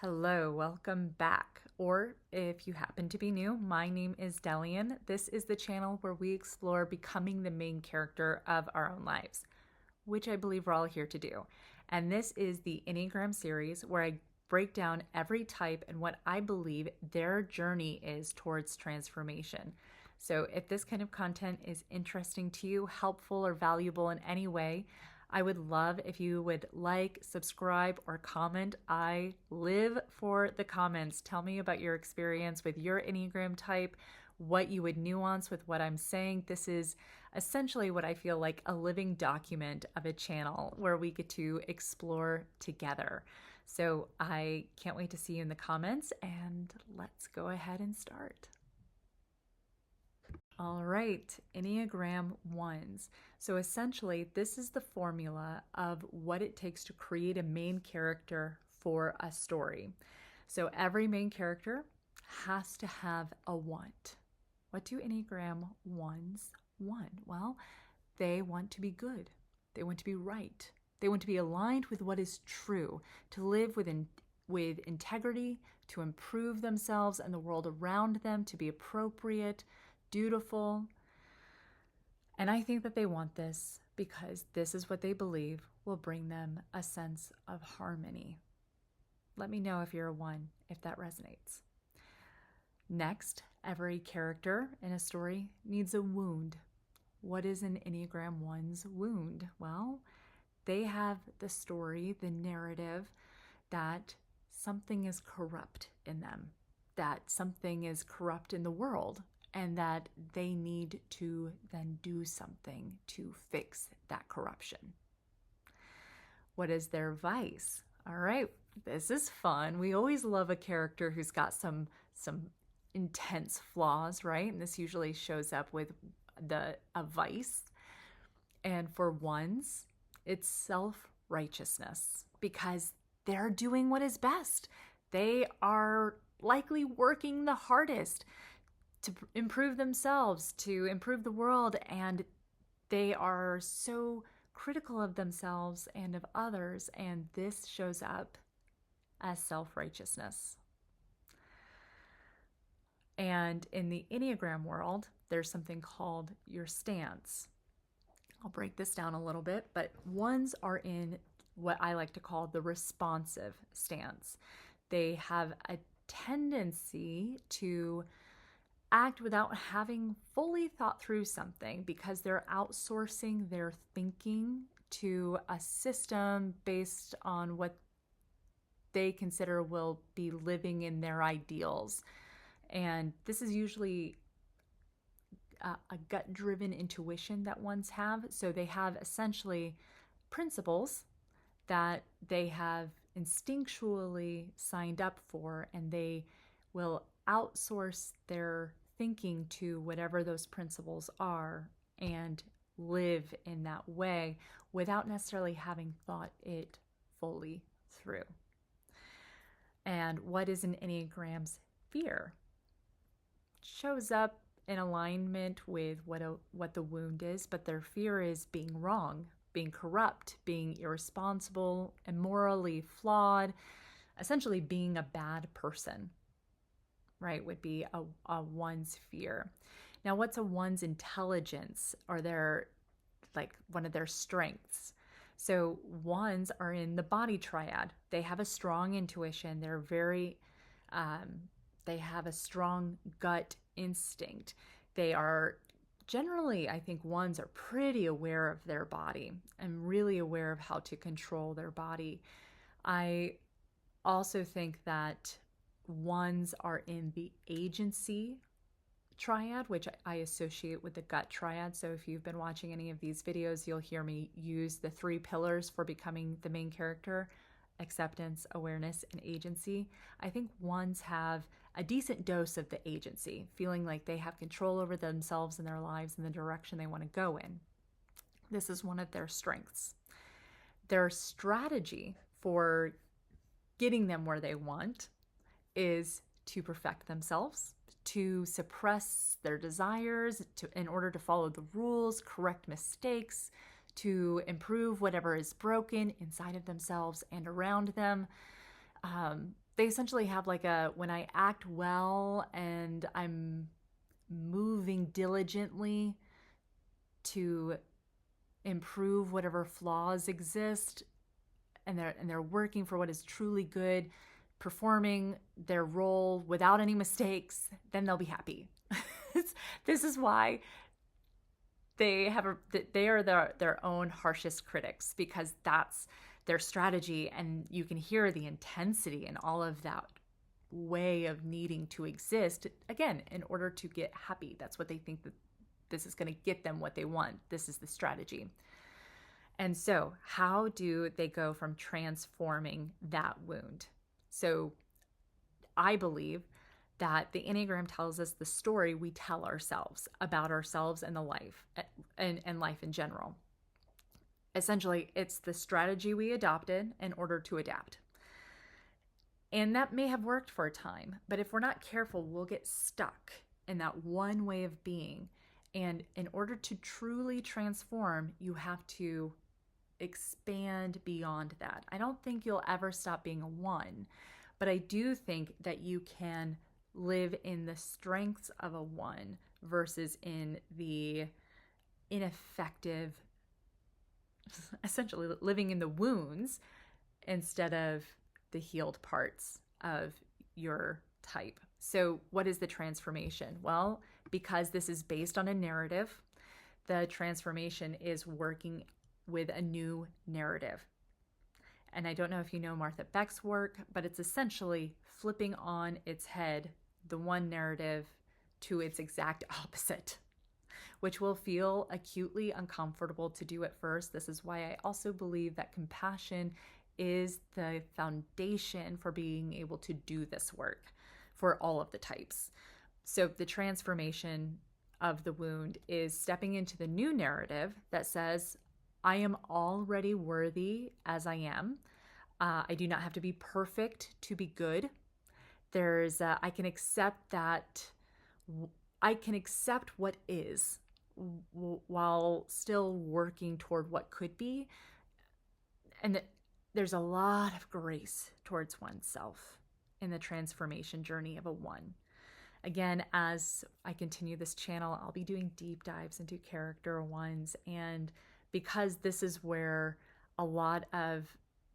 Hello, welcome back. Or if you happen to be new, my name is Delian. This is the channel where we explore becoming the main character of our own lives, which I believe we're all here to do. And this is the Enneagram series where I break down every type and what I believe their journey is towards transformation. So if this kind of content is interesting to you, helpful, or valuable in any way, I would love if you would like, subscribe, or comment. I live for the comments. Tell me about your experience with your Enneagram type, what you would nuance with what I'm saying. This is essentially what I feel like a living document of a channel where we get to explore together. So I can't wait to see you in the comments, and let's go ahead and start. All right, Enneagram 1's. So essentially, this is the formula of what it takes to create a main character for a story. So every main character has to have a want. What do Enneagram 1's want? Well, they want to be good. They want to be right. They want to be aligned with what is true, to live with integrity, to improve themselves and the world around them, to be appropriate, dutiful. And I think that they want this because this is what they believe will bring them a sense of harmony. Let me know if you're a 1, if that resonates. Next, every character in a story needs a wound. What is an Enneagram 1's wound? Well, they have the story, the narrative that something is corrupt in them, that something is corrupt in the world, and that they need to then do something to fix that corruption. What is their vice? All right, this is fun. We always love a character who's got some intense flaws, right? And this usually shows up with a vice. And for 1's, it's self-righteousness because they're doing what is best. They are likely working the hardest to improve themselves, to improve the world, and they are so critical of themselves and of others, and this shows up as self-righteousness. And in the Enneagram world, there's something called your stance. I'll break this down a little bit, but 1's are in what I like to call the responsive stance. They have a tendency to act without having fully thought through something because they're outsourcing their thinking to a system based on what they consider will be living in their ideals. And this is usually a gut-driven intuition that 1's have. So they have essentially principles that they have instinctually signed up for, and they will outsource their thinking to whatever those principles are and live in that way without necessarily having thought it fully through. And what is an Enneagram's fear? It shows up in alignment with what the wound is, but their fear is being wrong, being corrupt, being irresponsible, immorally flawed, essentially being a bad person, right, would be a 1's fear. Now, what's a 1's intelligence, or their, like, one of their strengths? So 1's are in the body triad. They have a strong intuition. They're very, they have a strong gut instinct. They are generally, I think 1's are pretty aware of their body and really aware of how to control their body. I also think that 1's are in the agency triad, which I associate with the gut triad. So if you've been watching any of these videos, you'll hear me use the 3 pillars for becoming the main character: acceptance, awareness, and agency. I think 1's have a decent dose of the agency, feeling like they have control over themselves and their lives and the direction they want to go in. This is one of their strengths. Their strategy for getting them where they want is to perfect themselves, to suppress their desires, in order to follow the rules, correct mistakes, to improve whatever is broken inside of themselves and around them. they essentially have like a, when I act well and I'm moving diligently to improve whatever flaws exist, and they're working for what is truly good, performing their role without any mistakes, then they'll be happy. This is why they are their own harshest critics, because that's their strategy, and you can hear the intensity and all of that way of needing to exist, again, in order to get happy. That's what they think, that this is going to get them what they want. This is the strategy. And so how do they go from transforming that wound? So I believe that the Enneagram tells us the story we tell ourselves about ourselves and the life and life in general. Essentially, it's the strategy we adopted in order to adapt. And that may have worked for a time, but if we're not careful, we'll get stuck in that one way of being. And in order to truly transform, you have to expand beyond that. I don't think you'll ever stop being a 1, but I do think that you can live in the strengths of a 1 versus in the ineffective, essentially living in the wounds instead of the healed parts of your type. So what is the transformation? Well, because this is based on a narrative, the transformation is working with a new narrative. And I don't know if you know Martha Beck's work, but it's essentially flipping on its head the one narrative to its exact opposite, which will feel acutely uncomfortable to do at first. This is why I also believe that compassion is the foundation for being able to do this work for all of the types. So the transformation of the wound is stepping into the new narrative that says, I am already worthy as I am. I do not have to be perfect to be good. I can accept that. I can accept what is while still working toward what could be. And there's a lot of grace towards oneself in the transformation journey of a 1. Again, as I continue this channel, I'll be doing deep dives into character 1s, and because this is where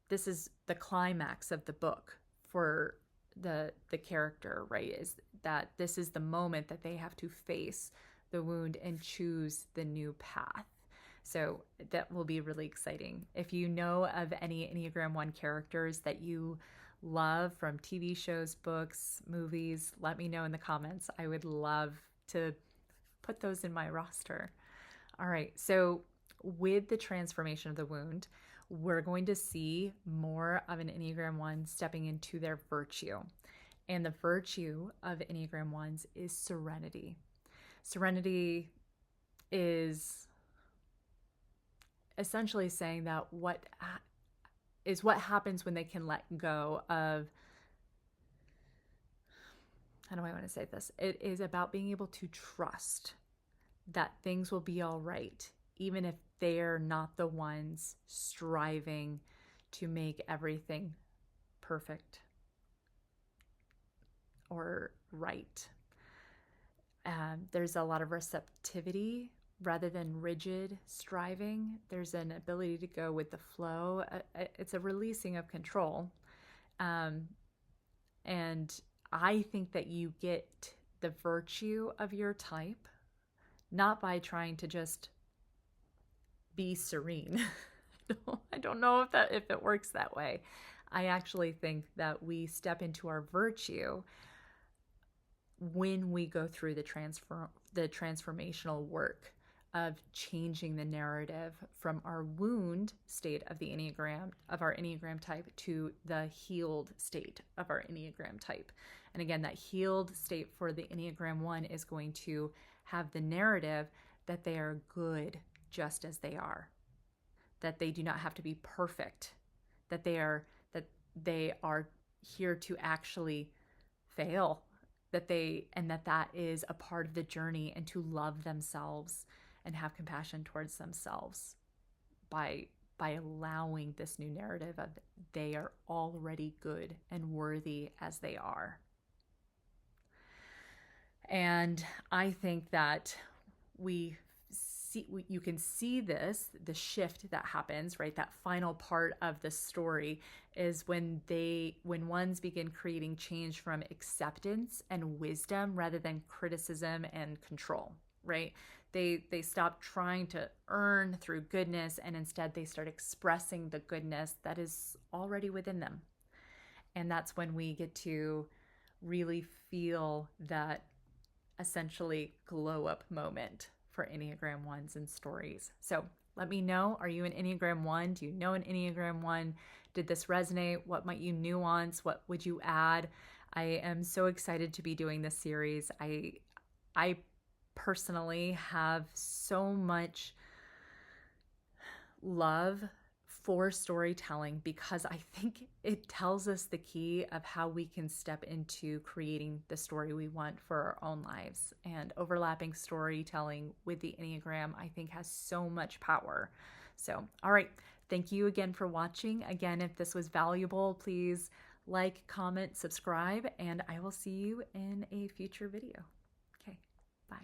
this is the climax of the book for the character, right? Is that this is the moment that they have to face the wound and choose the new path. So that will be really exciting. If you know of any Enneagram 1 characters that you love from TV shows, books, movies, let me know in the comments. I would love to put those in my roster. All right, so with the transformation of the wound, we're going to see more of an Enneagram 1 stepping into their virtue. And the virtue of Enneagram 1s is serenity. Serenity is essentially saying that what happens when they can let go of, how do I want to say this? It is about being able to trust that things will be all right, even if they're not the ones striving to make everything perfect or right. There's a lot of receptivity rather than rigid striving. There's an ability to go with the flow. It's a releasing of control. And I think that you get the virtue of your type not by trying to just be serene. I don't know if it works that way. I actually think that we step into our virtue when we go through the transformational work of changing the narrative from our wound state of the Enneagram, of our Enneagram type, to the healed state of our Enneagram type. And again, that healed state for the Enneagram 1 is going to have the narrative that they are good just as they are, that they do not have to be perfect, that they are here to actually fail, that is a part of the journey, and to love themselves and have compassion towards themselves by by allowing this new narrative of they are already good and worthy as they are. And I think that you can see the shift that happens, right? That final part of the story is when 1's begin creating change from acceptance and wisdom rather than criticism and control, right? They stop trying to earn through goodness, and instead they start expressing the goodness that is already within them. And that's when we get to really feel that essentially glow up moment for Enneagram 1s and stories. So let me know, are you an Enneagram 1? Do you know an Enneagram 1? Did this resonate? What might you nuance? What would you add? I am so excited to be doing this series. I personally have so much love for storytelling because I think it tells us the key of how we can step into creating the story we want for our own lives. And overlapping storytelling with the Enneagram, I think, has so much power. So, all right. Thank you again for watching. Again, if this was valuable, please like, comment, subscribe, and I will see you in a future video. Okay, bye.